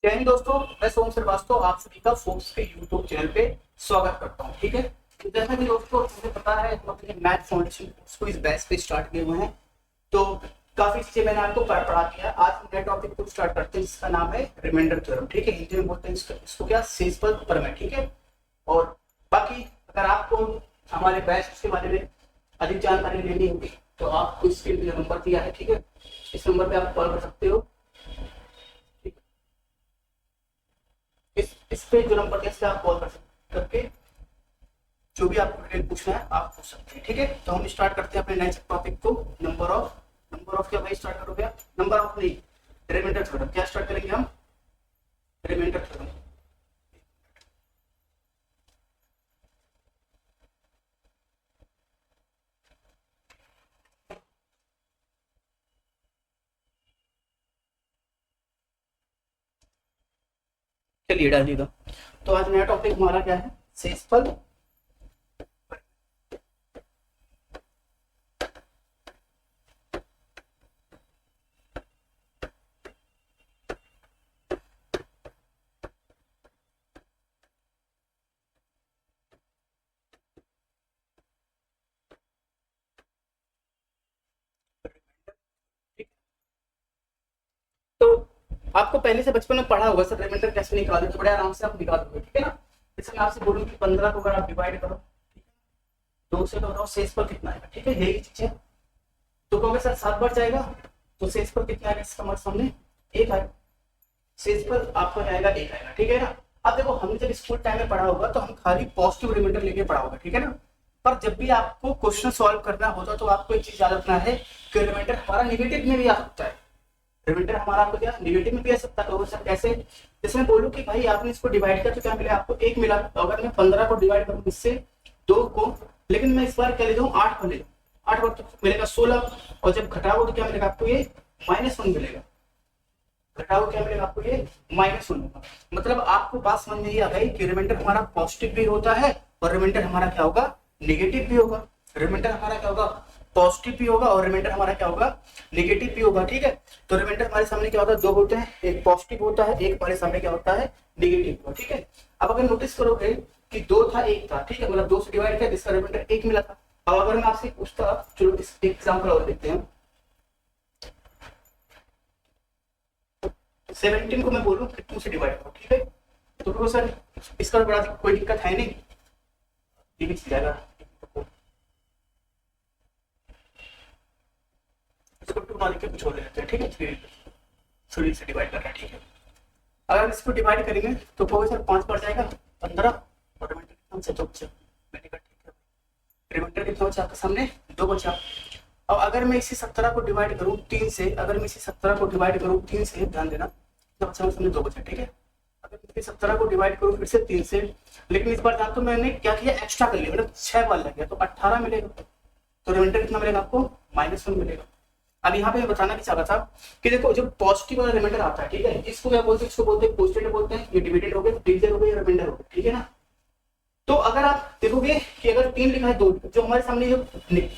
जय हिंद दोस्तों, मैं सोम श्रीवास्तव आप सभी का फोक्स के यूट्यूब चैनल पे स्वागत करता हूँ। ठीक है, तो जैसा कि दोस्तों मुझे पता है हम अपने मैथ फाउंडेशन कोर्स को इस बैच पे स्टार्ट किए हुए हैं, तो काफी चीजें मैंने आपको पढ़ा दिया। आज हम नए टॉपिक को स्टार्ट करते हैं जिसका नाम है रिमाइंडर थ्योरम। ठीक है, हिंदी में बोलते हैं इसको क्या, शेषफल प्रमेय। ठीक है, और बाकी अगर आपको हमारे बैच के बारे में अधिक जानकारी लेनी होगी तो आपको इसके लिए नंबर दिया है। ठीक है, इस नंबर पे आप कॉल कर सकते हो। इस पे जो नंबर है आप कॉल कर सकते करके जो भी आपको डिटेल पूछना है आप पूछ सकते हैं। ठीक है, तो हम स्टार्ट करते हैं अपने नेक्स्ट टॉपिक को। नंबर ऑफ क्या भाई स्टार्ट करोगे आप? नंबर ऑफ नहीं, रिमाइंडर थ्योरम। क्या स्टार्ट करेंगे हम? Remainder theorem. चलिए डालिएगा। तो आज नया टॉपिक हमारा क्या है? शेषफल। तो आपको पहले से बचपन में पढ़ा होगा सर रिमाइंडर कैसे निकालते, तो बड़े आराम से आप निकाल दोगे। ठीक है ना, जैसे मैं आपसे बोलूँ कि 15 को अगर आप डिवाइड करो 2 से, तो बताओ शेषफल कितना आएगा। ठीक है, यही चीज है। तो कहोगे सर 7 बढ़ जाएगा, तो शेषफल कितना आएगा? इसका मतलब सामने 1 आएगा। शेषफल आपका आएगा 1 आएगा। ठीक है ना। अब देखो, हमने जब स्कूल टाइम में पढ़ा होगा तो हम खाली पॉजिटिव रिमाइंडर लेके पढ़ा होगा। ठीक है ना, पर जब भी आपको क्वेश्चन सॉल्व करना होता तो आपको एक चीज याद रखना है कि रिमाइंडर हमारा नेगेटिव में भी आ सकता है। रिमाइंडर हमारा आपको क्या नेगेटिव में भी आ सकता है। सर कैसे? जैसे मैं बोलूं कि भाई आपने इसको डिवाइड किया तो क्या मिला आपको? 1 मिला। तो अगर मैं 15 को डिवाइड करूं इससे 2 को, लेकिन मैं इस बार क्या ले जाऊं? 8 को ले जाऊं। 8 बार तो मिलेगा 16, और जब घटाओ तो क्या मिलेगा आपको? ये -1 मिलेगा। घटाओ क्या मिलेगा आपको? ये -1 होगा। मतलब आपको बात समझ में आ गई कि रिमाइंडर हमारा पॉजिटिव भी होता है और रिमाइंडर हमारा क्या होगा? नेगेटिव भी होगा। रिमाइंडर हमारा क्या होगा? पॉजिटिव भी होगा और रिमाइंडर हमारा क्या होगा? नेगेटिव भी होगा। ठीक है, तो रिमाइंडर हमारे सामने क्या होता है? 2 होते हैं, एक पॉजिटिव होता है, एक हमारे सामने क्या होता है? नेगेटिव होगा। ठीक है, अब अगर नोटिस करोगे कि 2 था 1 था, ठीक है, मतलब 2 से डिवाइड किया जिसका रिमाइंडर 1 मिला था। अब अगर मैं आपसे पूछता, चलो इस एग्जाम्पल और देखते हैं। 17 को मैं बोलूं कि 2 से डिवाइड करो। ठीक है, तो सर इसका बड़ा कोई दिक्कत है नहीं, ये भी चल जाएगा। इसको 2 ना लिख के कुछ और ले लेते हैं। ठीक है, 3 से डिवाइड कर रहे हैं। ठीक है, अगर इसको डिवाइड करेंगे तो कहोगे सर 5 बढ़ जाएगा 15, और रिमाइंडर कितना बचा? 2 बचा। मैंने कहा ठीक है, रिमाइंडर कितना बचा आपके सामने? 2 बचा। अब अगर मैं इसी 17 को डिवाइड करूं 3 से, अगर मैं इसी 17 को डिवाइड करूं 3 से, ध्यान देना, कितना बचा? सामने 2 बचा। ठीक है, अगर मैं 17 को डिवाइड करूं फिर से 3 से, लेकिन इस बार तो मैंने क्या किया? एक्स्ट्रा कर लिया, मतलब 6 बार लग गया, तो 18 मिलेगा। तो रिमाइंडर कितना मिलेगा आपको? -1 मिलेगा। अब यहाँ पे मैं बताना भी चाह रहा था कि देखो, जो पॉजिटिव वाला रिमाइंडर आता है, ठीक है, इसको क्या बोलते हैं? इसको बोलते हैं कोएफिशिएंट बोलते हैं। ये डिविडेंड हो गए, डिविजन हो गए, रिमाइंडर हो गए। ठीक है ना, तो अगर आप देखोगे कि अगर 3 लिखा है 2, जो हमारे सामने जो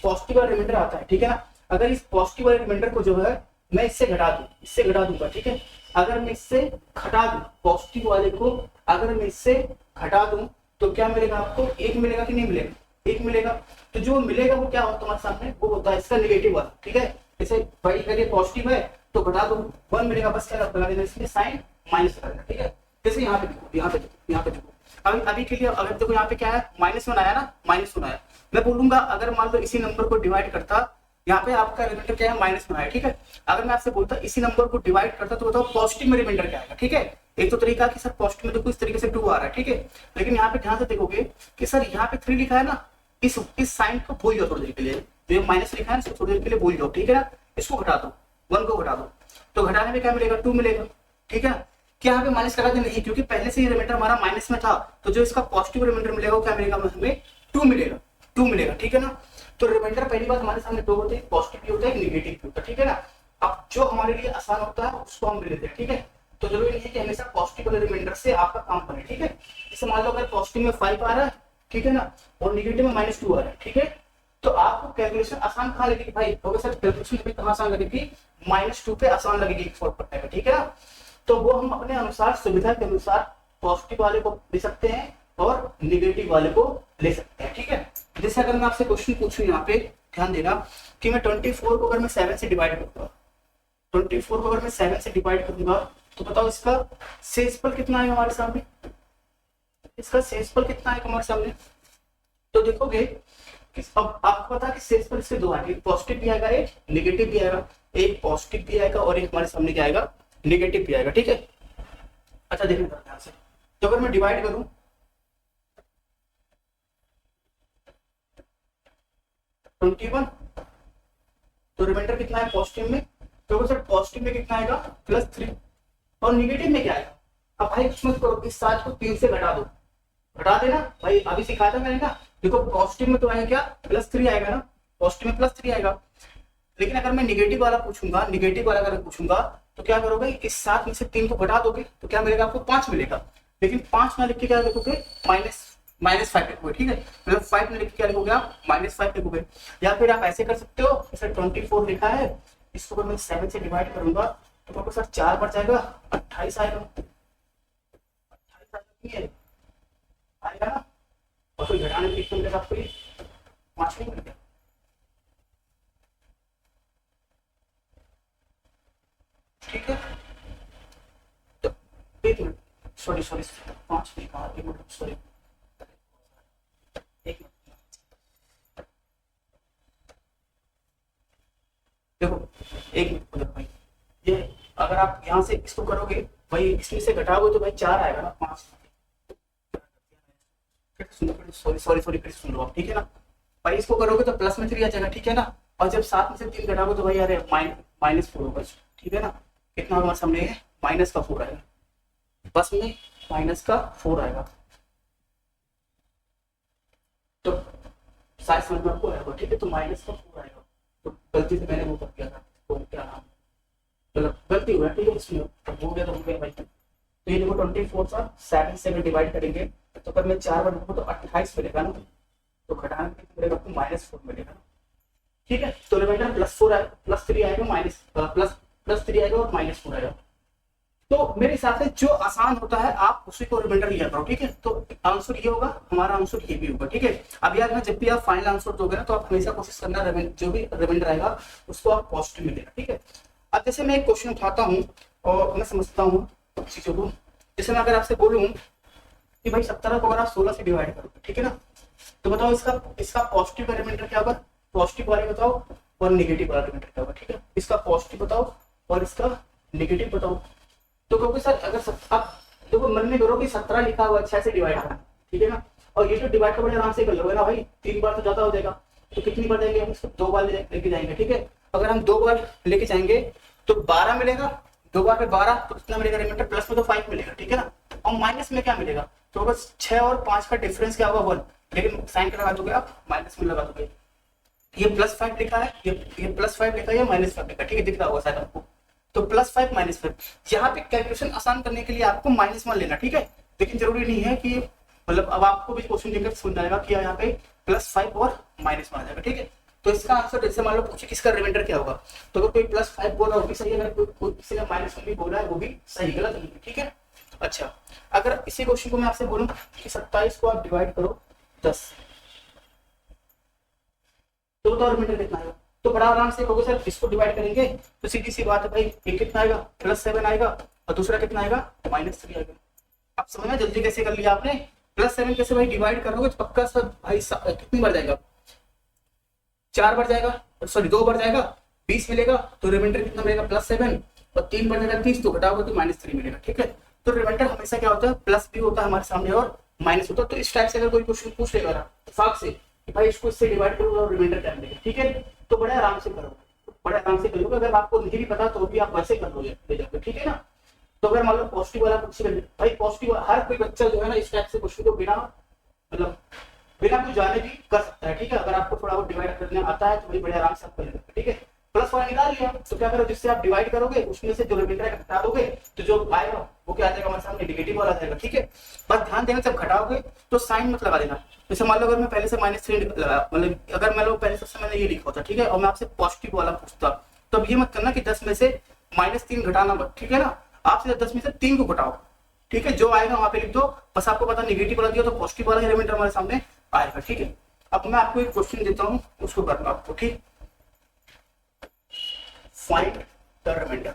पॉजिटिव वाला रिमाइंडर आता है, ठीक है ना, अगर इस पॉजिटिव वाले रिमाइंडर को जो है मैं इससे घटा दूं, इससे घटा दूंगा। ठीक है, अगर मैं इससे घटा दूं पॉजिटिव वाले को, अगर मैं इससे घटा दूं तो क्या मिलेगा आपको? 1 मिलेगा कि नहीं मिलेगा? 1 मिलेगा। तो जो मिलेगा वो क्या होता है तुम्हारे सामने? वो होता है इसका नेगेटिव वाला। ठीक है, जैसे भाई अगर ये पॉजिटिव है तो घटा दो 1 मिलेगा, बस क्या लगा देना इसमें साइन माइनस लगा देना। ठीक है, जैसे यहाँ पे देखो, यहाँ पे देखो, यहाँ पे देखो, अभी के लिए अगर देखो यहाँ पे क्या है? -1 आया ना, -1 आया। मैं बोलूंगा अगर मान लो इसी नंबर को डिवाइड करता, यहाँ पे आपका रिमाइंडर क्या है? -1 आया। ठीक है, अगर मैं आपसे बोलता इसी नंबर को डिवाइड करता तो बताओ पॉजिटिव में रिमाइंडर क्या आएगा? ठीक है, एक तो तरीका कि सर पॉजिटिव में देखो इस तरीके से 2 आ रहा है। ठीक है, लेकिन यहाँ पे ध्यान से देखोगे कि सर यहाँ पे 3 लिखा है ना, इस साइन को भूल जाओ थोड़ी देर के लिए, तो ये माइनस लिखा है इसको थोड़ी देर के लिए भूल जाओ। ठीक है ना, इसको घटा दो, 1 को घटा दो, तो घटाने में क्या मिलेगा? 2 मिलेगा। ठीक है, क्या यहाँ पे माइनस लगा दें? नहीं, क्योंकि पहले से ये रिमाइंडर हमारा माइनस में था, तो जो इसका पॉजिटिव रिमाइंडर मिलेगा वो क्या मिलेगा? हमें 2 मिलेगा। 2 मिलेगा। ठीक है ना, तो रिमाइंडर पहली बात हमारे सामने 2 होते हैं, पॉजिटिव भी होता है, नेगेटिव भी होता है। ठीक है ना, अब जो हमारे लिए आसान होता है उसको हम ले लेते हैं। ठीक है, तो जरूरी नहीं है कि हमेशा पॉजिटिव वाले रिमाइंडर से आपका काम बने। ठीक है, जैसे मान लो अगर पॉजिटिव में 5 आ रहा है, ठीक है ना, और नेगेटिव में -2 आ रहा है, ठीक है, तो आपको कैलकुलेशन आसान कहाँ लगेगी भाई? तो सर कैलकुलेशन कहाँ आसान लगेगी? -2 पे आसान लगेगी सॉल्व करने में। ठीक है ना, तो वो हम अपने अनुसार, सुविधा के अनुसार पॉजिटिव वाले को ले सकते हैं और निगेटिव वाले को ले सकते हैं। ठीक है, जैसे अगर मैं आपसे क्वेश्चन पूछूं, यहाँ पे ध्यान देना कि मैं 24 को अगर मैं 7 से डिवाइड करूंगा, 24 को अगर मैं 7 से डिवाइड करूंगा तो बताओ इसका शेषफल कितना है हमारे सामने, इसका शेषफल कितना है हमारे सामने। तो देखोगे कि अब आपको पता है कि शेषफल इससे दो आएंगे, पॉजिटिव भी आएगा, एक नेगेटिव भी आएगा, एक पॉजिटिव भी आएगा और एक हमारे सामने क्या आएगा, नेगेटिव भी आएगा। ठीक है, अच्छा देखना ध्यान से, तो अगर मैं डिवाइड करूं 21 तो रिमाइंडर कितना है पॉजिटिव में, तो सर पॉजिटिव में कितना आएगा +3 और नेगेटिव में क्या आएगा। अब भाई कुछ मत करो, इस 7 को 3 से घटा दो, घटा देना भाई, अभी सिखाया था मैंने ना। देखो पॉजिटिव में तो आएगा क्या, +3 आएगा ना, पॉजिटिव में +3 आएगा। लेकिन अगर मैं निगेटिव वाला पूछूंगा, निगेटिव वाला अगर पूछूंगा तो क्या करोगे, इस 7 में से 3 को घटा दोगे तो क्या मिलेगा आपको, 5 मिलेगा। लेकिन 5 ना लिख के क्या लिखोगे, -5 लिखोगे। ठीक है, मतलब 5 में लिख के क्या लिखोगे आप, -5 लिखोगे। या फिर आप ऐसे कर सकते हो, जैसे 24 लिखा है, इसको अगर मैं 7 से डिवाइड करूंगा तो आपको सर 4 बढ़ जाएगा, 28 आएगा, 28 आएगा ना। और फिर घटाने के लिए आपको 5 नहीं मिलेगा। ठीक है, तो एक मिनट, सॉरी 5 नहीं कहा, 1 मिनट सॉरी, 1 मिनट देखो, 1 मिनट भाई, ये अगर आप यहाँ से इसको करोगे भाई, इसमें से घटाओगे तो भाई 4 आएगा ना, 5 सॉरी फिर सुन लो आप। ठीक है ना भाई, इसको करोगे तो प्लस में 3 आ जाएगा। ठीक है ना, और जब 7 में से 3 घटाओगे तो भाई अरे -4 होगा। ठीक है ना, कितना हमारे सामने है, -4 आएगा, बस में -4 आएगा। तो साइज समझ में आपको आएगा। ठीक है, तो -4 आएगा। तो गलती से मैंने वो कर दिया था, तो क्या नाम, चलो गलती हुआ। ठीक है, इसमें हो गया तो हो गया भाई। तो ये देखो 24 और 7 से अगर डिवाइड करेंगे तो अगर मैं 4 बढ़ाऊंगा तो 28 मिलेगा ना, तो घटाने के मिलेगा आपको -4 मिलेगा। ठीक है, तो रिमाइंडर +3 आएगा, +3 आएगा और -4 आएगा। तो मेरे हिसाब से जो आसान होता है आप उसी को रिमाइंडर लिया करो। ठीक है, तो आंसर ये होगा, हमारा आंसर ये भी होगा। ठीक है, अब याद रखना जब भी आप फाइनल आंसर दोगे ना तो आप हमेशा कोशिश करना जो भी रिमाइंडर आएगा उसको आप पॉजिटिव में देना। ठीक है, अब जैसे मैं एक क्वेश्चन उठाता हूँ और मैं समझता हूँ चीजों को। जैसे मैं अगर आपसे बोलूँ कि भाई 17 को अगर आप 16 से डिवाइड करोगे, ठीक है ना, तो बताओ इसका पॉजिटिव का रिमाइंडर क्या होगा, पॉजिटिव वाले बताओ और नेगेटिव वाला रिमाइंडर क्या होगा। ठीक है, इसका पॉजिटिव बताओ और इसका नेगेटिव बताओ। तो क्योंकि सर अगर आप देखो मन में करो कि 17 लिखा हुआ 6 से डिवाइड करना, ठीक है ना, और ये तो डिवाइड का बड़े आराम से कर लोगे ना भाई, 3 बार तो ज्यादा हो जाएगा। तो कितनी बार जाएंगे हम, इसको 2 बार लेके जाएंगे। ठीक है, अगर हम 2 बार लेके जाएंगे तो 12 मिलेगा, 2 बार में 12 तो कितना मिलेगा रिमाइंडर, प्लस में तो 5 मिलेगा। ठीक है ना, और माइनस में क्या मिलेगा, तो बस 6 और 5 का डिफरेंस क्या होगा 1, लेकिन साइन लगा दोगे आप, माइनस में लगा दोगे। ये +5 लिखा है, ये +5 लिखा है, ये -5 लिखा है। ठीक है, दिख रहा होगा शायद आपको। तो +5 -5 यहाँ पे कैलकुलेशन आसान करने के लिए आपको -1 लेना। ठीक है, लेकिन जरूरी नहीं है कि मतलब अब आपको भी क्वेश्चन देखकर समझ आएगा कि यहाँ पे +5 और -1 आ जाएगा। ठीक है, तो इसका आंसर जैसे मान लो पूछे इसका रिमाइंडर क्या होगा, तो अगर कोई +5 बोल रहा है वो भी सही है, अगर कोई किसी ने -1 भी बोला है वो भी सही, गलत नहीं है। ठीक है, अच्छा अगर इसी क्वेश्चन को मैं आपसे बोलूं कि 27 को आप डिवाइड करो 10 तो बताओ रिमाइंडर कितना आएगा। तो बड़ा आराम से कहोगे सर इसको डिवाइड करेंगे तो सीधी सी बात है भाई, एक कितना आएगा +7 आएगा और दूसरा कितना आएगा -3 आएगा। अब समझना जल्दी कैसे कर लिया आपने, +7 कैसे भाई डिवाइड करोगे तो पक्का सर भाई कितनी बार जाएगा, 4 बार जाएगा, सॉरी 2 बार जाएगा, 20 मिलेगा। तो रिमाइंडर कितना मिलेगा +7 और 3 बार जाएगा 30, तो घटाओगे तो -3 मिलेगा। ठीक है, तो रिमाइंडर हमेशा क्या होता है, प्लस भी होता है हमारे सामने और माइनस होता है। तो इस टाइप से अगर कोई क्वेश्चन पूछ लेगा ना साफ से कि भाई इसको इससे डिवाइड करो और रिमाइंडर क्या मिलेगा, ठीक है, तो बड़े आराम से करो, बड़े आराम से करोगे। अगर आपको नहीं भी पता तो भी आप वैसे कर लोगे ले जाकर। ठीक है ना, तो अगर मान लो पॉजिटिव वाला पूछेगा भाई, पॉजिटिव हर कोई बच्चा जो है ना इस टाइप से क्वेश्चन को बिना मतलब बिना कुछ जाने भी कर सकता है। ठीक है, अगर आपको थोड़ा बहुत डिवाइड करने आता है तो भाई बड़े आराम से आप कर लेंगे। ठीक है, प्लस वाला निकाल लिया तो क्या करो, जिससे आप डिवाइड करोगे उसमें से जो रिमाइंडर घटा दोगे तो जो आएगा वो क्या आ जाएगा हमारे सामने, नेगेटिव वाला आ जाएगा। ठीक है, बस ध्यान देना जब घटाओगे तो साइन मत लगा देना। जैसे मान लो अगर मैं पहले से -3 मतलब अगर मैं पहले सबसे मैंने ये लिखा होता, ठीक है, और मैं आपसे पॉजिटिव वाला पूछता तो अब ये मत करना कि 10 में से -3 घटाना मत। ठीक है ना, आप सीधा 10 में से 3 को घटाओ, ठीक है, जो आएगा वहां पे लिख दो। बस आपको पता निगेटिव वाला दिया तो पॉजिटिव वाला रिमाइंडर हमारे सामने आएगा, ठीक है। अब मैं आपको एक क्वेश्चन देता हूँ, उसको करना आपको, ठीक। Find the remainder.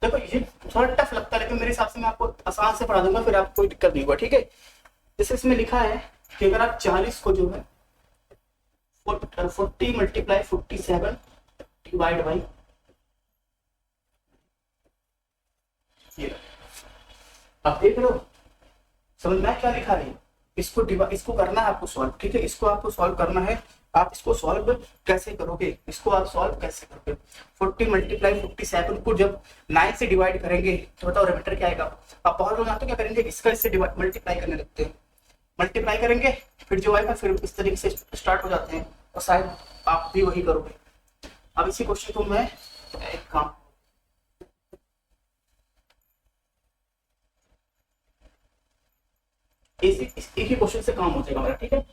देखो ये थोड़ा टफ लगता है, लेकिन मेरे हिसाब से मैं आपको आसान से पढ़ा दूंगा, फिर आपको कोई दिक्कत नहीं होगा, ठीक है। जैसे इसमें लिखा है कि अगर आप 40 को जो है 40 मल्टीप्लाई 47 डिवाइड बाई ये, अब देख लो समझ में क्या लिखा है। इसको करना है आपको सॉल्व, ठीक है, इसको आपको सॉल्व करना है। आप इसको सॉल्व कैसे करोगे, इसको आप सॉल्व कैसे करोगे, 40 मल्टीप्लाई 47 को जब 9 से डिवाइड करेंगे तो बताओ रिमाइंडर क्या आएगा। आप बहुत लोग तो क्या करेंगे, इसका इससे मल्टीप्लाई करने लगते हैं, मल्टीप्लाई करेंगे फिर जो आएगा फिर इस तरीके से स्टार्ट हो जाते हैं, और शायद आप भी वही करोगे। अब इसी क्वेश्चन को मैं एक काम, एक ही क्वेश्चन से काम हो जाएगा मेरा, ठीक है।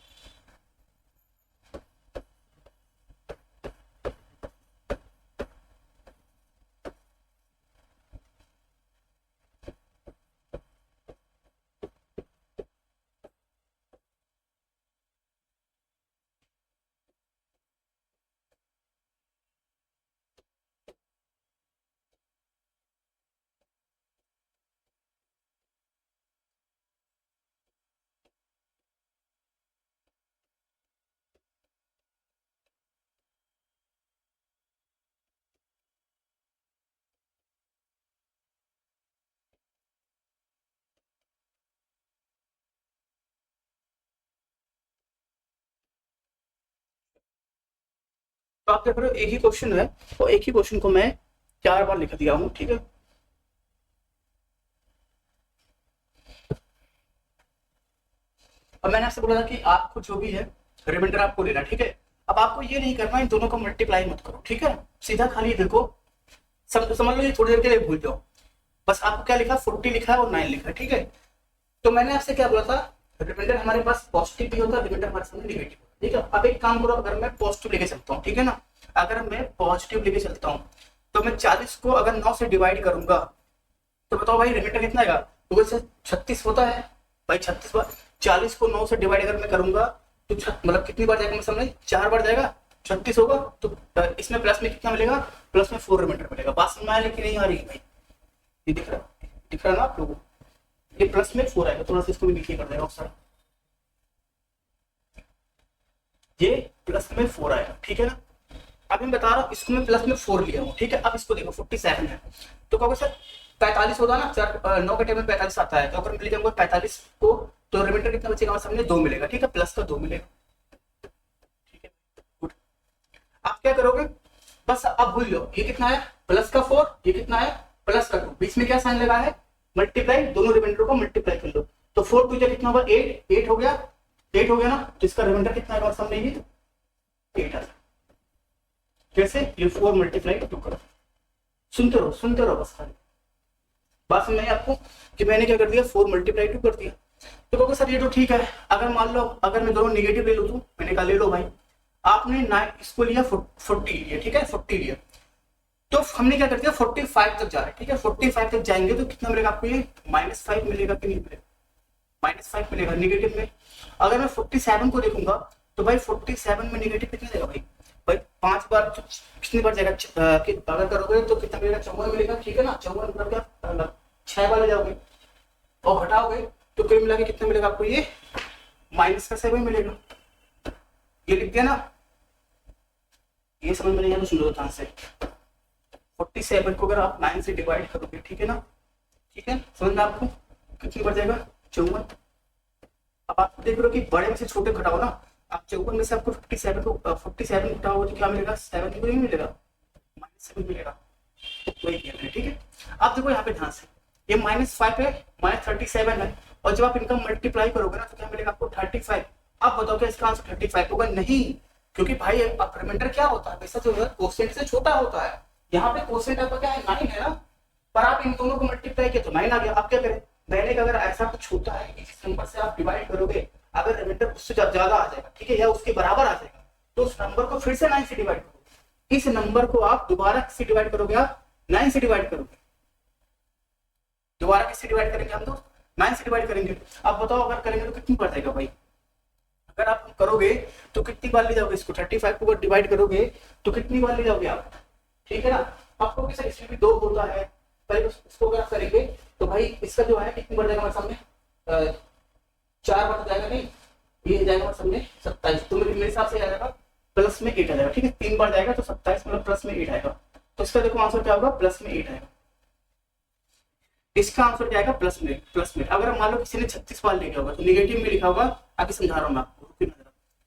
तो आप देख रहे हो एक ही क्वेश्चन है, और एक ही क्वेश्चन को मैं 4 बार लिख दिया हूँ, ठीक है। अब मैंने आपसे बोला था कि आपको जो भी है रिमाइंडर आपको लेना, ठीक है। अब आपको ये नहीं करना इन दोनों को मल्टीप्लाई मत करो, ठीक है, सीधा खाली देखो, समझ लो ये थोड़ी देर के लिए भूल जाओ। बस आपको क्या लिखा, 40 लिखा है और 9 लिखा है, ठीक है। तो मैंने आपसे क्या बोला था, रिमाइंडर हमारे पास पॉजिटिव भी होता है, रिमाइंडर हमारे सामने नेगेटिव, ठीक है। अब एक काम करो, अगर मैं पॉजिटिव लेके चलता हूँ, ठीक है ना, अगर मैं पॉजिटिव लेके चलता हूँ तो मैं 40 को अगर 9 से डिवाइड करूंगा तो बताओ भाई रिमाइंडर कितना आएगा, तो वैसे 36 होता है भाई, 36 बार 40 को 9 से डिवाइड अगर मैं करूंगा तो मतलब कितनी बार जाएगा, मैं समझ 4 बार जाएगा, 36 होगा। तो इसमें प्लस में कितना मिलेगा, प्लस में 4 रिमाइंडर मिलेगा। बात समझ में आया कि नहीं आ रही है भाई, ये दिख रहा ना आप लोगों को, ये प्लस में 4 आएगा, थोड़ा सा इसको भी नीचे कर देगा सर, ये प्लस में 4 आएगा, ठीक है ना। अब मैं बता रहा हूँ इसको मैं प्लस में 4 लिया हूँ, ठीक है। अब इसको देखो 47 है, तो कहोगे सर 45 होता ना, 9 के टेबल में 45 आता है, तो अगर मिल जाऊंगा 45 को तो रिमाइंडर कितना बचेगा हमारे सामने, 2 मिलेगा, ठीक है, प्लस का 2 मिलेगा, ठीक है, गुड। आप क्या करोगे, बस अब भूल लो ये कितना है, प्लस का 4, ये कितना है, प्लस का 2, बीच में क्या साइन लगा है, मल्टीप्लाई, दोनों रिमाइंडर को मल्टीप्लाई कर लो, तो 4 2 कितना होगा 8, 8 हो गया, 8 हो गया ना, तो इसका रिमाइंडर कितना है हमारे सामने, ये 8 है। कैसे, ये 4 मल्टीप्लाई 2 करो, सुनते रहो बस खाली बात समझ में आपको कि मैंने क्या कर दिया, 4 मल्टीप्लाई 2 कर दिया। तो कहोगे सर ये तो ठीक है, अगर मान लो अगर मैं दोनों नेगेटिव ले लूं तो मैंने कहा ले लो भाई, आपने 9 इसको लिया 40 लिया, ठीक है, 40 लिया, तो हमने क्या कर दिया 45 तक जा रहे हैं, ठीक है, 45 तक जाएंगे तो कितना मिलेगा आपको, ये -5 मिलेगा कि नहीं मिलेगा, -5 मिलेगा निगेटिव में। अगर मैं 47 को देखूंगा तो भाई 47 में निगेटिव कितना देगा भाई, 5 बार कितनी बार जाएगा, अगर करोगे तो कितना मिलेगा, 54 मिलेगा, ठीक है ना, 54 मतलब क्या 6 बार ले जाओगे और घटाओगे तो कुल मिला के कितना मिलेगा आपको, ये -7 मिलेगा। ये लिख दिया ना, ये समझ में नहीं आया तो सुन लो ध्यान से, 47 को अगर आप 9 से डिवाइड करोगे, ठीक है ना, ठीक है, समझ में आपको कितनी बार जाएगा, 54। अब आप देख रहे हो कि बड़े में से छोटे घटाओ ना, आप 54 में से आपको 47 घटाओगे तो क्या मिलेगा, 7 नहीं मिलेगा, -7 मिलेगा, वही किया मैंने, ठीक है। आप देखो यहाँ पे ध्यान से, ये -5 है, -37 है, और जब आप इनका मल्टीप्लाई करोगे ना तो क्या मिलेगा आपको 35। आप बताओ क्या इसका आंसर 35 होगा, नहीं, क्योंकि भाई रिमाइंडर क्या होता है, वैसा जो है कोसेंट से छोटा होता है, यहाँ पे कोसेंट आपका क्या है 9 है ना, पर आप इन दोनों को मल्टीप्लाई किया तो 9 आ गया। आप क्या करें, मैंने कहा अगर ऐसा कुछ होता है कि जिस नंबर से आप डिवाइड करोगे अगर रिमाइंडर उससे ज्यादा आ जाएगा, ठीक है, या उसके बराबर आ जाएगा, तो उस नंबर को फिर से 9 से डिवाइड करो, इस नंबर को आप दोबारा से डिवाइड करोगे, आप 9 से डिवाइड करोगे, दोबारा किससे डिवाइड करेंगे हम दोस्त, 9 से डिवाइड करेंगे। अब बताओ अगर करेंगे तो कितनी पड़ जाएगा भाई, अगर आप करोगे तो कितनी बार ले जाओगे इसको, 35 को डिवाइड करोगे तो कितनी बार ले जाओगे आप, ठीक है ना। आपको किसी इसमें भी 2 होता है, पहले इसको अगर आप करेंगे तो भाई इसका जो है कितनी बढ़ जाएगा हमारे सामने, 4 बढ़ जाएगा, नहीं ये जाएगा हमारे सामने 27, तो मेरे हिसाब से आ जाएगा प्लस में 8 आ जाएगा, ठीक है 3 बार जाएगा तो 27 मतलब प्लस में 8 आएगा, तो इसका देखो आंसर क्या होगा, प्लस में 8 आएगा, इसका आंसर क्या आएगा, प्लस में। अगर मान लो किसी ने 36 बार लिखा होगा तो निगेटिव में लिखा होगा, आगे समझा रहा हूँ मैं आपको,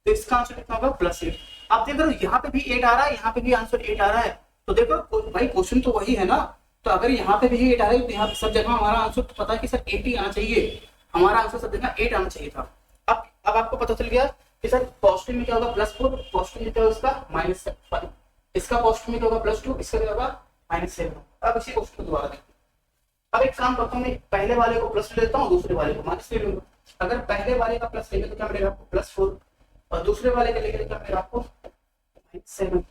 तो इसका आंसर कितना होगा, +8। आप देख रहे हो यहाँ पे भी 8 आ रहा है, यहाँ पे भी आंसर 8 आ रहा है, तो देखो भाई क्वेश्चन तो वही है ना, तो अगर यहाँ पे भी 8 आ रहा है तो यहाँ पे सब जगह हमारा आंसर तो पता है कि सर 8 ही आना चाहिए, हमारा आंसर सब जगह 8 आना चाहिए था। अब आपको पता चल गया कि सर पॉजिटिव में क्या होगा, +4, पॉजिटिव में क्या होगा इसका -5, इसका पॉजिटिव में क्या होगा +2, इसका क्या होगा -7। अब इसी क्वेश्चन को दोबारा देखते हैं। अब एक काम करता हूँ, मैं पहले वाले को प्लस ले लेता हूँ, दूसरे वाले को माइनस ले लूंगा। अगर पहले वाले का प्लस लेंगे तो क्या मिलेगा आपको, +4, और दूसरे वाले का लेंगे क्या मिलेगा आपको, -7।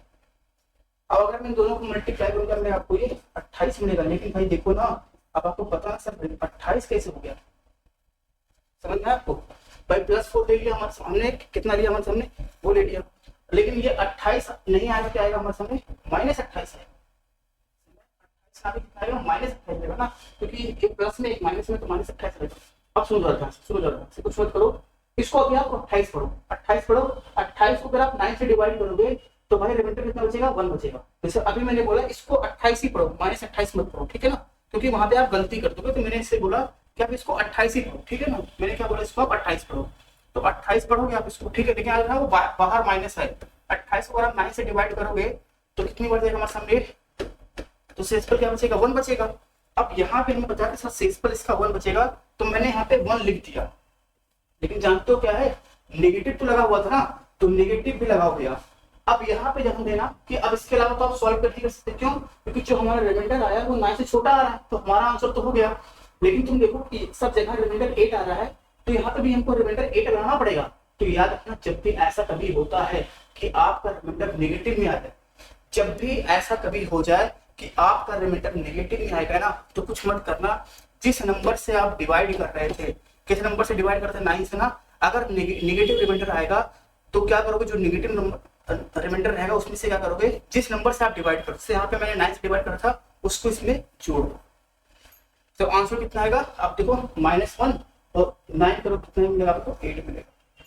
अब अगर मैं दोनों को मल्टीप्लाई करूंगा मेरे आपको ये 28 मिलेगा। लेकिन भाई देखो ना, अब आपको पता है सर 28 कैसे हो गया, समझ में आपको, भाई +4 ले लिया हमारे सामने, कितना लिया हमारे सामने वो ले लिया, लेकिन ये 28 नहीं आएगा, क्या आएगा हमारे सामने, -28 है, कितना आएगा -28 रहेगा ना, क्योंकि एक प्लस में एक माइनस में तो -28 रहेगा। अब सुनो जरा से कुछ मत करो, इसको अभी आप 28 पढ़ो, 28 को अगर आप 9 से डिवाइड करोगे तो भाई रिमाइंडर कितना बचेगा, 1 बचेगा। जैसे अभी मैंने बोला इसको 28 ही पढ़ो, -28 मत पढ़ो, ठीक है ना, क्योंकि वहां पे आप गलती कर दोगे, तो मैंने इससे बोला कि आप इसको 28 ही पढ़ो, ठीक है ना, मैंने क्या बोला, इसको आप 28 पढ़ो, तो 28 पढ़ोगे आप इसको, ठीक है। लेकिन अगर वो बाहर माइनस है, 28 को अगर आप 9 से डिवाइड करोगे तो कितनी बढ़ जाएगा हमारे सामने, तो शेषफल क्या बचेगा, 1 बचेगा। अब यहाँ पे हमें बता कि सर शेषफल इसका 1 बचेगा, तो मैंने यहाँ पे 1 लिख दिया, लेकिन जानते हो क्या है, नेगेटिव तो लगा हुआ था ना, तो नेगेटिव भी लगा हुआ। अब यहाँ पे ध्यान देना कि अब इसके अलावा तो आप सॉल्व कर नहीं कर सकते, क्यों, क्योंकि जो हमारा रिमाइंडर आया वो 9 से छोटा आ रहा है, तो हमारा आंसर तो हो गया। लेकिन तुम देखो कि सब जगह रिमाइंडर 8 आ रहा है, तो यहाँ पे भी हमको रिमाइंडर 8 लगाना पड़ेगा। तो याद रखना, जब भी ऐसा कभी होता है कि आपका रिमाइंडर नेगेटिव में आ जाए, जब भी ऐसा कभी हो जाए कि आपका रिमाइंडर नेगेटिव में आएगा ना, तो कुछ मत करना, जिस नंबर से आप डिवाइड कर रहे थे, किस नंबर से डिवाइड करते 9 से ना, अगर नेगेटिव रिमाइंडर आएगा तो क्या करोगे, जो नेगेटिव नंबर रिमाइंडर रहेगा उसमें से क्या करोगे, जिस नंबर से आप डिवाइड करते, यहाँ पे मैंने 9 से डिवाइड करा था उसको इसमें जोड़ दो, तो आंसर कितना आएगा, आप देखो -1 और 9 करो कितना मिलेगा आपको, 8 मिलेगा।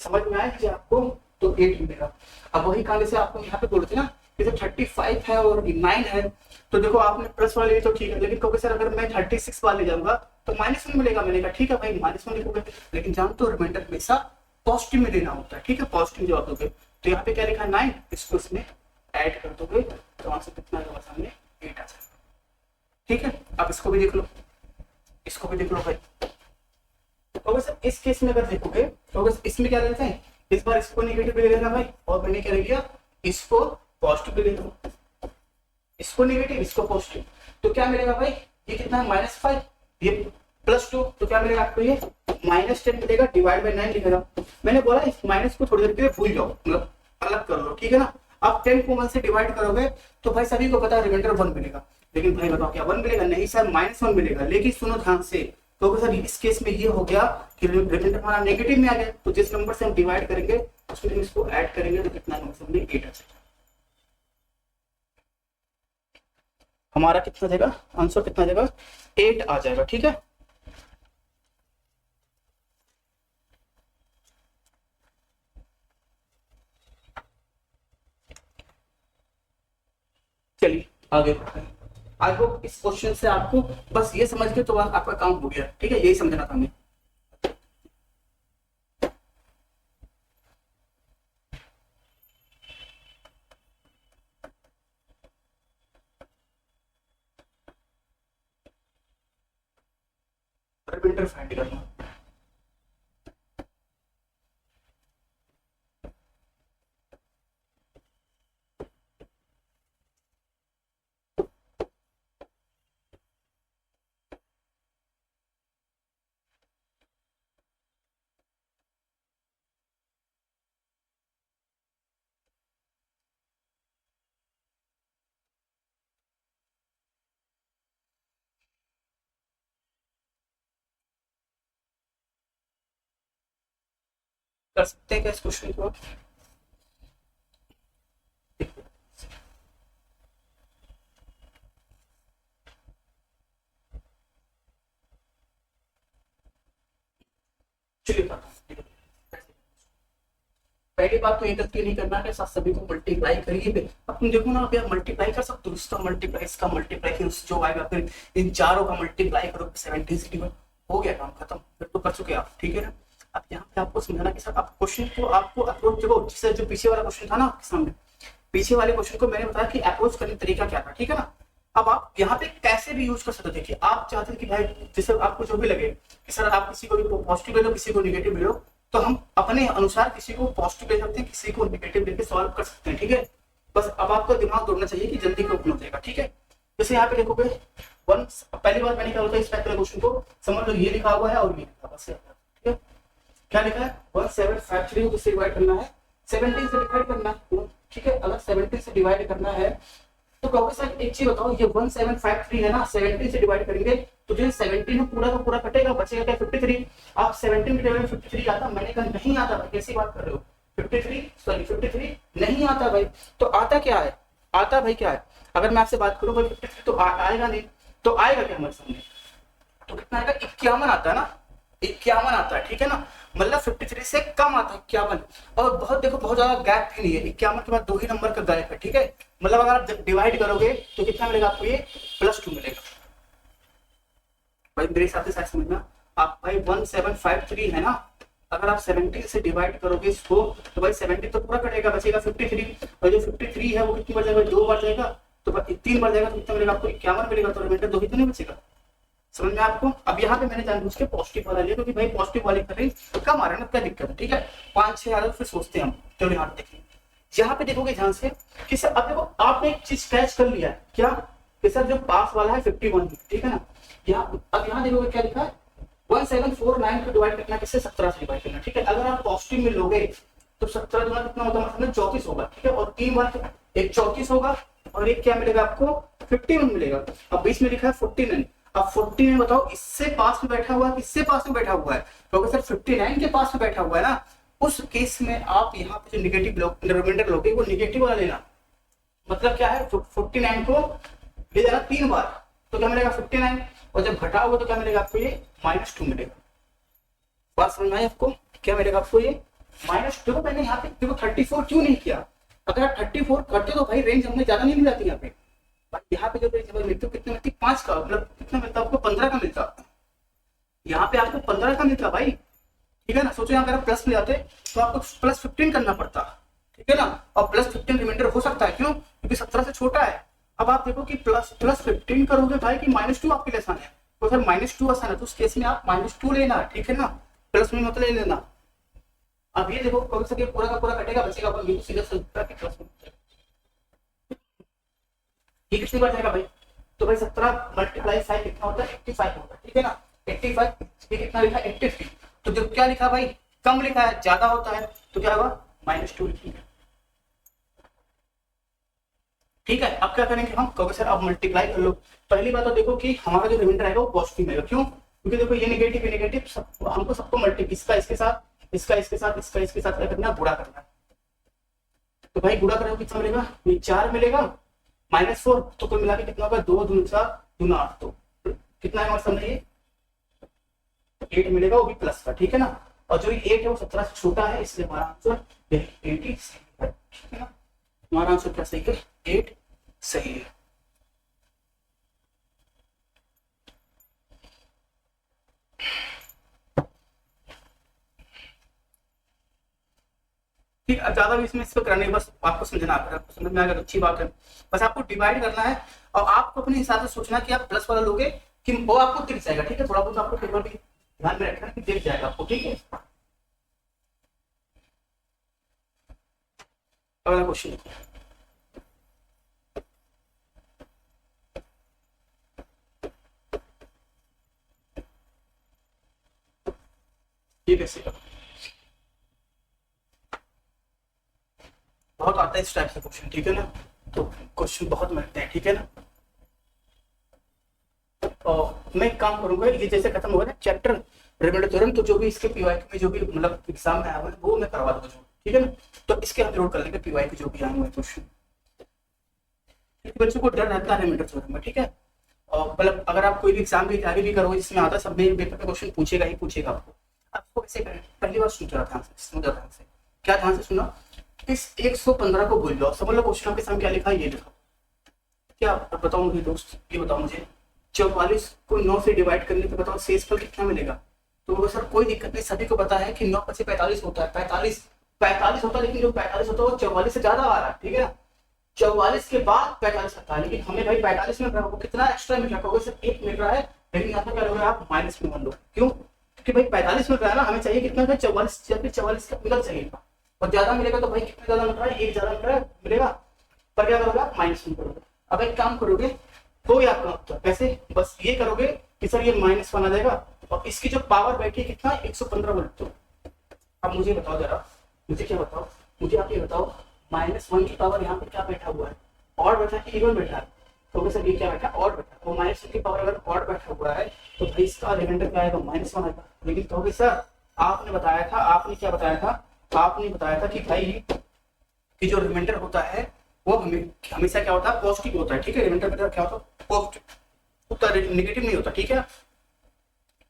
समझ में आया कि आपको, तो 8 मिलेगा। अब वही काम जैसे आपको यहाँ पे बोलते ना, जैसे 35 है और 9 है, तो देखो आपने प्लस वाले तो ठीक है, लेकिन कहोगे सर अगर मैं 36 वाले ले जाऊंगा तो -1 मिलेगा। मैंने कहा ठीक है भाई -1 लिखोगे, लेकिन जानते हो रिमाइंडर हमेशा पॉजिटिव में लेना होता है, ठीक है, पॉजिटिव जवाब दोगे। तो यहाँ पे क्या लिखा है 9, इसको इसमें ऐड कर दोगे तो आंसर कितना आएगा सामने, 8 आ जाएगा, ठीक है। अब इसको भी देख लो, इसको भी देख लो भाई। तो सर इस केस में अगर देखोगे तो इसमें क्या रहता है, इस बार इसको नेगेटिव ले लेना भाई, और मैंने क्या ले लिया, इसको पॉजिटिव ले लेना, इसको नेगेटिव इसको पॉजिटिव, तो क्या मिलेगा भाई, ये कितना है -5, ये +2, तो क्या मिलेगा आपको, ये -10 मिलेगा, डिवाइड बाय 9 लिखेगा। मैंने बोला इस माइनस को थोड़ी देर के लिए भूल जाओ, मतलब अलग कर लो, ठीक है ना। आप 10 को 1 से डिवाइड करोगे तो भाई सभी को पता है रिमाइंडर 1 मिलेगा, लेकिन भाई बताओ क्या 1 मिलेगा, नहीं सर -1 मिलेगा। लेकिन सुनो ध्यान से, तो सर इस केस में ये हो गया कि रिमाइंडर हमारा नेगेटिव में आ गया, तो जिस नंबर से हम डिवाइड करेंगे उसमें इसको ऐड करेंगे तो कितना नंबर से 8 आ जाएगा, हमारा कितना जाएगा आंसर, कितना जाएगा 8 आ जाएगा, ठीक है। चलिए आगे बढ़ते हैं। आई होप इस क्वेश्चन से आपको बस ये समझ के तो आपका काम हो गया, ठीक है, यही समझना था हमें। रिमाइंडर फाइंड करना, कर सकते हैं क्या इस क्वेश्चन को? चलिए बताता हूँ। पहली बात तो ये गलती नहीं करना है साथ सभी को मल्टीप्लाई करिए। अब तुम देखो ना, आप यार मल्टीप्लाई कर सकते हो, इसका मल्टीप्लाई, इसका मल्टीप्लाई, फिर जो आएगा फिर इन चारों का मल्टीप्लाई करो, 70 से डिवाइड, हो गया काम खत्म, फिर तो कर चुके आप, ठीक है ना। अब यहाँ पे आपको समझाना कि सर आप क्वेश्चन को आपको अप्रोच, देखो जैसे जो पीछे वाला क्वेश्चन था ना आपके सामने, पीछे वाले क्वेश्चन को मैंने बताया कि अप्रोच करने का तरीका क्या था, ठीक है ना। अब आप यहाँ पे कैसे भी यूज कर सकते हो। देखिए आप चाहते हैं कि भाई जैसे आपको जो भी लगे कि सर आप किसी को भी पॉजिटिव ले लो, किसी को निगेटिव ले लो, तो हम अपने अनुसार किसी को पॉजिटिव ले सकते हैं, किसी को निगेटिव लेके सॉल्व कर सकते हैं, ठीक है। बस अब आपका दिमाग दौड़ना चाहिए कि जल्दी क्यों हो जाएगा, ठीक है। जैसे यहाँ पे देखोगे वन, पहली बार मैंने क्या होता है इस टाइप के क्वेश्चन को समझ लो, ये लिखा हुआ है और ये लिखा हुआ है, ठीक है। क्या लिखा है 1753 को किससे डिवाइड करना है, 17 से डिवाइड करना है, ठीक है। अगर 17 से डिवाइड करना है तो कहोगे सर एक चीज बताओ, ये 1753 है ना, 17 से डिवाइड करेंगे तो जो 17 में पूरा का पूरा कटेगा, बचेगा क्या 53। आप 17 के में 53 आता, मैंने कहा नहीं आता भाई, कैसी बात कर रहे हो, 53 नहीं आता भाई। तो आता क्या है, आता भाई क्या है, अगर मैं आपसे बात करूं भाई 53 तो आएगा नहीं, तो आएगा क्या हमारे सामने, तो कितना आएगा 51 आता है ना, 51 आता है, ठीक है ना। मतलब 53 से कम आता है 51, और बहुत देखो बहुत ज्यादा गैप भी नहीं है, 51 के बाद 2 ही नंबर का गैप है, ठीक है। मतलब अगर आप डिवाइड करोगे तो कितना मिलेगा आपको, ये +2 मिलेगा भाई, मेरे हिसाब से शायद समझना आप भाई 1753 है ना, अगर आप 17 से डिवाइड करोगे इसको तो भाई 70 तो पूरा कटेगा, बचेगा 53, और जो 53 है वो कितनी बार जाएगा, 2 बार जाएगा, तो 3 बार जाएगा तो कितना मिलेगा आपको, 51 मिलेगा, तो रिमाइंडर 2 ही तो नहीं बचेगा, समझ में आपको। अब यहाँ पे मैंने जानबूझ के पॉजिटिव वाला लिया क्योंकि भाई पॉजिटिव वाले कर रही कम आ रहा है ना, क्या दिक्कत है, ठीक है। 5-6 आ रहा है फिर सोचते हैं हम, चलो यहाँ पे देखिए, यहाँ पे देखोगे ध्यान से कि सर अब देखो आपने एक चीज कैच कर लिया है क्या, कि सर जो पास वाला है 51, ठीक है ना। यहाँ अब यहाँ देखोगे क्या लिखा है 1749 को डिवाइड करना किससे, 17 से डिवाइड करना, ठीक है। अगर आप पॉजिटिव में लोगे तो 17 गुना कितना होता है, मतलब 34 होगा, ठीक है। और 3 बार एक 34 होगा और एक क्या मिलेगा आपको 51 मिलेगा। अब बीच में लिखा है 49, अब 40 में बताओ इससे पास में बैठा हुआ है, किससे पास में बैठा हुआ है, क्योंकि सर 59 के पास में बैठा हुआ है ना, उस केस में आप यहाँ पे जो निगेटिव रिमाइंडर लोगे वो निगेटिव वाला लेना। मतलब क्या है 49 को ले जाना 3 बार, तो क्या मिलेगा 59, और जब घटा होगा तो क्या मिलेगा आपको, ये -2 मिलेगा। बात समझ में आई आपको, क्या मिलेगा आपको ये -2। मैंने यहाँ पे देखो 34 क्यों नहीं किया, अगर आप 34 करते तो भाई रेंज हमें ज्यादा नहीं मिल जाती यहाँ पे, यहाँ पे जो रेंज मिलती कितने मिलती, 5 का, मतलब कितना मिलता आपको 15 का मिलता, यहाँ पे आपको 15 का मिलता भाई, ठीक है ना। सोचो यहाँ अगर आप प्लस में जाते तो आपको +15 करना पड़ता, ठीक है ना। और +15 रिमाइंडर हो सकता है, क्यों, क्योंकि 17 से छोटा है। अब आप देखो कि +15 करोगे भाई कि -2 आपके लिए आसान है, तो सर -2 आसान है तो उस केस में आप -2 लेना, ठीक है ना, प्लस में मत ले लेना। अब ये देखो कौन सा पूरा का पूरा कटेगा, बचेगा अपन सीधा प्लस में, ये कितनी बार जाएगा भाई, तो भाई 17 × 5 कितना होता है 85 होता है, ठीक है ना। 85, ये कितना लिखा 83, तो जो क्या लिखा भाई कम लिखा है, ज्यादा होता है, तो क्या होगा -2 लिखेंगे, ठीक है। अब क्या करेंगे हम, कहोगे सर अब मल्टीप्लाई कर लो। पहली बात तो देखो कि हमारा जो रिमाइंडर आएगा वो पॉजिटिव आएगा, क्यों, क्योंकि देखो ये नेगेटिव नेगेटिव हमको सबको मल्टीप्लाई, इसका इसके साथ, इसका इसके साथ, इसका इसके साथ क्या करना है, गुणा करना है। तो भाई गुणा करोगे कितना मिलेगा, ये 4 मिलेगा, -4, तो कुल मिला के कितना होगा 2 दूनी 4 दूना 8, तो कितना है हमारे सामने ये 8 मिलेगा, वो भी प्लस का, ठीक है ना। और जो ये 8 है वो 17 से छोटा है, इसलिए हमारा आंसर 80 सही है, ठीक है ना। हमारा आंसर क्या सही है, 8 सही है। ठीक, ज्यादा भी इसमें इस पर करना है, बस आपको समझना, आपको समझ में आएगा तो अच्छी बात है। बस आपको डिवाइड करना है और आपको अपने हिसाब से सोचना कि आप प्लस वाला लोगे कि वो आपको दिख जाएगा, ठीक है। थोड़ा बहुत आपको टेबल भी ध्यान में रखना कि दिख जाएगा आपको, ठीक है। अगला क्वेश्चन, ये कैसे, बहुत आता है इस टाइप से क्वेश्चन, ठीक है ना। तो क्वेश्चन बहुत मिलते हैं, ठीक है ना। और मैं एक काम करूंगा, ये जैसे खत्म होगा ना चैप्टर रिमेंडर थ्योरम, तो जो भी इसके पीवाईक्यू में जो भी मतलब एग्जाम में आया हुआ है वो मैं करवा दूंगा, ठीक है ना। तो इसके हम जरूर कर लेंगे पीवाईक्यू जो भी आए हुए क्वेश्चन। बच्चों को डर रहता है रिमेंडर थ्योरम में, ठीक है। और मतलब अगर आप कोई भी एग्जाम की तैयारी भी करोगे जिसमें आता है सब में पेपर में क्वेश्चन पूछेगा ही पूछेगा आपको। आपको कैसे करें, पहली बार सुन ध्यान से, ध्यान से क्या ध्यान से सुना, इस 115 को भूल जाओ, समझ लो क्वेश्चन आपके सामने क्या लिखा है ये लिखो। क्या बताओ मुझे दोस्त, ये बताओ मुझे 44 को 9 से डिवाइड करने पे बताओ शेषफल कितना मिलेगा। तो सर कोई दिक्कत नहीं, सभी को पता है कि 9 से 45 होता है, 45 होता है, लेकिन जो 45 होता है वो 44 से ज्यादा आ रहा है, ठीक है ना। 44 के बाद 45 आता है, लेकिन हमें भाई 45 में वो कितना एक्स्ट्रा मिल रहा है, सिर्फ 1 मिल रहा है, लेकिन यहाँ पे क्या लोगे आप माइनस में मान लो। क्यों, क्योंकि भाई 45 मिल रहा है ना, हमें चाहिए कितना है 44, या फिर 44 का मिलना चाहिए, और ज्यादा मिलेगा तो भाई कितना ज्यादा मिल रहा है, 1 ज्यादा मिलेगा, पर क्या करोगे आप माइनस में करोगे। अब एक काम करोगे तो ये आपका उत्तर कैसे, बस ये करोगे कि सर ये माइनस 1 आ जाएगा, और इसकी जो पावर बैठी है कितना 115 बोल। तो अब मुझे बताओ जरा, मुझे क्या बताओ, मुझे आप ये बताओ -1 की पावर यहाँ पे क्या बैठा हुआ है, और बैठा है इवन बैठा है, तो सर ये क्या बैठा है और बैठा है, तो -1 की पावर अगर और बैठा हुआ है तो भाई इसका रिमाइंडर क्या आएगा -1 आएगा। लेकिन कहोगे सर आपने बताया था, आपने क्या बताया था, आपने बताया था कि भाई कि जो रिमाइंडर होता है वो हमेशा क्या होता है पॉजिटिव होता है, ठीक है। रिमाइंडर मतलब क्या होता है पॉजिटिव होता है, नेगेटिव नहीं होता, ठीक है।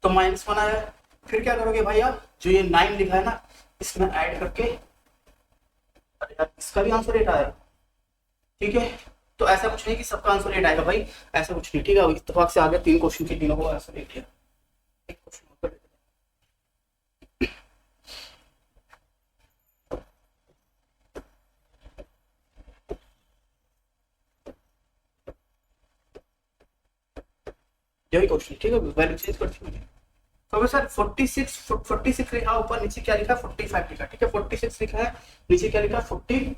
तो -1 आया, फिर क्या करोगे भाई आप, जो ये 9 लिखा है ना इसमें ऐड करके, अरे यार इसका भी आंसर 8 आया, ठीक है। तो ऐसा कुछ नहीं कि सबका आंसर 8 आएगा भाई, ऐसा कुछ नहीं, ठीक है। इत्तेफाक से आ गया 3 क्वेश्चन के तीनों को आंसर 8 दिया, एक क्वेश्चन ऊपर दे यही क्वेश्चन, ठीक है। वैल्यू चेंज करती हूँ तो सर 46 लिखा ऊपर, नीचे क्या लिखा 45 लिखा, ठीक है। 46 लिखा है, नीचे क्या लिखा 40,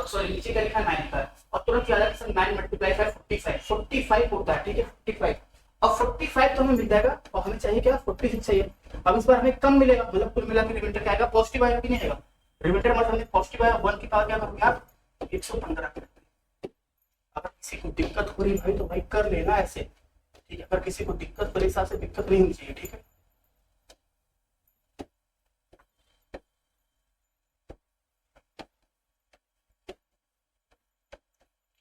सॉरी नीचे क्या लिखा 9 लिखा है, और तुरंत क्या सर 9 मल्टीप्लाई 5 45 होता है, ठीक है 45। अब 45 तो हमें मिल जाएगा, और हमें चाहिए क्या 46 चाहिए। अब इस बार हमें कम मिलेगा, मतलब कुल मिला के रिमाइंडर क्या आएगा पॉजिटिव आएगा कि नहीं आएगा, रिमाइंडर मतलब हमें पॉजिटिव आया, 1 की पावर क्या करोगे आप 115 करते। अगर किसी को दिक्कत हो रही भाई तो भाई कर लेना ऐसे, ठीक है। अगर किसी को दिक्कत मेरे हिसाब से दिक्कत नहीं होनी चाहिए, ठीक है।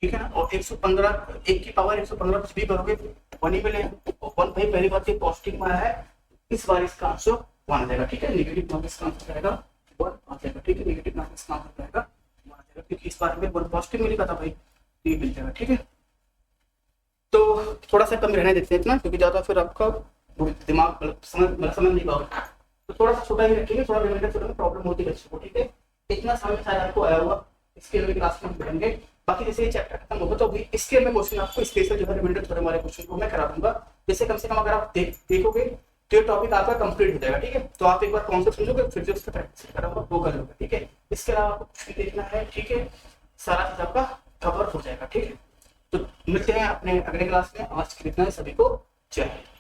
ठीक है ना, और 115 1 की पावर 115 कुछ भी करोगे 1 ही मिलेगा, और 1 भाई पहली बात ये पॉजिटिव में आया है, इस बार इसका आंसर 1 आ जाएगा, ठीक है। नेगेटिव नंबर इसका आंसर आएगा 1 आ जाएगा, ठीक है। नेगेटिव नंबर इसका आंसर आएगा 1 आ जाएगा, क्योंकि इस बार हमें 1 पॉजिटिव मिलेगा था भाई, ये मिल जाएगा, ठीक है। तो थोड़ा सा कम रहने देते हैं इतना, क्योंकि ज्यादा फिर आपका दिमाग समझ नहीं पाओगे, तो थोड़ा सा छोटा ही रखेंगे, थोड़ा रिमाइंडर थोड़ा प्रॉब्लम होती है बच्चों को, ठीक है। इतना समय शायद आपको आया हुआ, इसके लिए क्लास में पढ़ेंगे। बाकी जैसे ये चैप्टर खत्म होगा तो अभी इसके में क्वेश्चन आपको स्पेशल जो है रिमाइंडर थ्योरम वाले क्वेश्चन को मैं करा दूंगा, जैसे कम से कम अगर आप देखोगे तो ये टॉपिक आपका कंप्लीट हो जाएगा, ठीक है। तो आप एक बार कॉन्सेप्ट समझोगे फिर जो उसका प्रैक्टिस कराऊंगा वो कर लोगे, ठीक है। इसके अलावा आपको कुछ भी देखना है, ठीक है, सारा चीज आपका कवर हो जाएगा, ठीक है। तो मिलते हैं अपने अगले क्लास में, आज के इतना है, सभी को जय हिंद।